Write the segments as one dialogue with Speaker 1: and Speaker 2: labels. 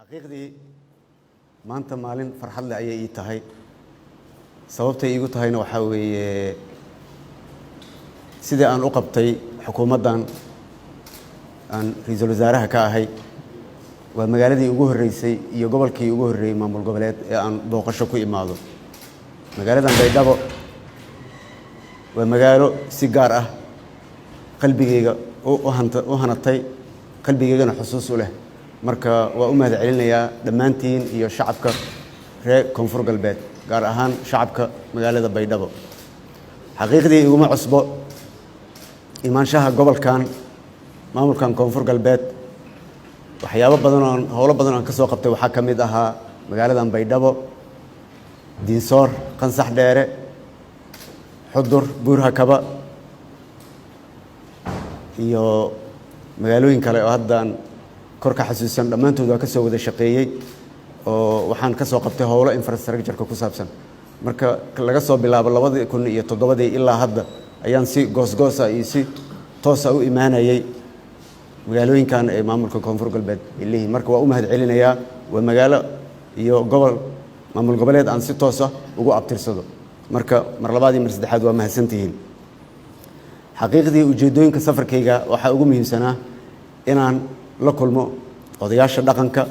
Speaker 1: xaqiiqdii maanta maalin farxad leh ayay ii tahay sababtay iigu tahayna waxaa weeye sidii aan u qabtay xukuumaddan aan ra'iisul wasaaraha ka ahay waa magaaladii ugu horeysay iyo gobolkii ugu horeeyay maamul goboleed ee aan booqasho ku imaado magaaladan Baydhabo waa magaalo si gaar ah qalbigeyga u hanatay qalbigeygana xusuus u leh marka waa u mahad celinayaa dhammaantiin iyo shacabka reer koonfur galbeed gaar ahaan shacabka magaalada Baydhabo xaqiiqdii iguma cusbo imaanshaha gobolkan maamulkan koonfur galbeed waxyaabo badan oo howlo badan oo ka soo qabtay waxa kamid ahaa magaaladan Baydhabo Diinsoor Qansax Dheere Xudur Buurhakaba iyo magaalooyin kale oo haddaan korka xasuusan dhammaantood waa ka soo wada shaqeeyay oo waxaan ka soo qabtay howlo infrastructure ku saabsan marka laga soo bilaabo 2007 ilaa hadda ayaan si goosgoos ah iyo si toos ah u imaanayay magaalooyinkan ee maamulka koonfur galbeed ilaahi marka waa u mahad celinayaa waa magaalo iyo gobol maamul goboleed aan si toos ah ugu abtirsado marka mar labaad iyo mar saddexaad waa mahadsantihiin xaqiiqdii ujeedooyinka safarkayga waxa ugu muhiimsanaa inaan la kulmo odayaasha dhaqanka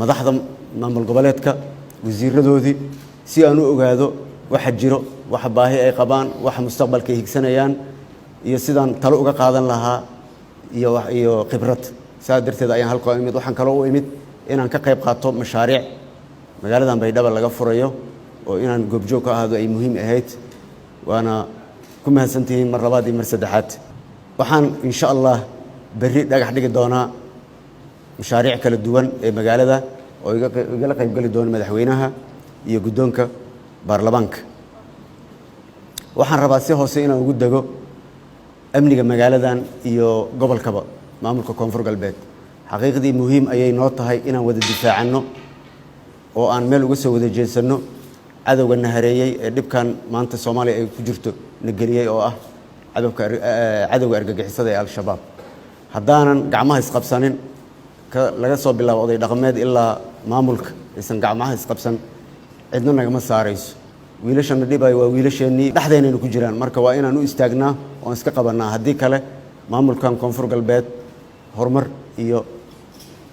Speaker 1: madaxda maamul goboleedka wasiiradoodii si aan u ogaado waxa jiro waxa baahi ay qabaan waxa mustaqbalka ay higsanayaan iyo sidaan talo uga qaadan lahaa iyo khibrad saa darteed ayaan halkaan imid waxaan kale u imid inaan ka qayb qaato mashaariic magaaladan Baydhabo laga furayo oo inaan goobjoog ka ahaado ay muhiim ahayd waana ku mahadsantihiin mar labaad iyo mar saddexaad waxaan insha Allah bari dhagax dhigi doonaa mashaariic kala duwan ee magaalada oo iga qayb gali doona madaxweynaha iyo guddoonka baarlamaanka waxaan rabaa si hoose inaan ugu dago amniga magaaladan iyo gobolkaba maamulka koonfur galbeed xaqiiqdii muhiim ayay noo tahay inaan wada difaacano oo aan meel uga soo wada jeesano cadawga nahareeyay ee dhibkan maanta Soomaaliya ay ku jirto nageliyay oo ah cadawga argagixisada ee al-shabaab haddaanan gacmaha isqabsanin laga soo bilaabo oday dhaqameed ilaa maamulka aysan gacmaha isqabsan cidna nagama saarayso wiilashana dhibay waa wiilasheenii dhaxdeynayna ku jiraan marka waa inaan u istaagnaa oo iska qabanaa haddii kale maamulkan koonfur galbeed horumar iyo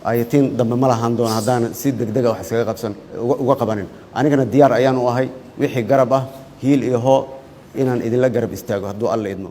Speaker 1: ayatiin dambe ma lahaan doona haddaan si degdeg ah wax iskaga qabsan uga qabanin anigana diyaar ayaan u ahay wixii garab ah hiil iyo hoo inaan idinla garab istaago hadduu alla idmo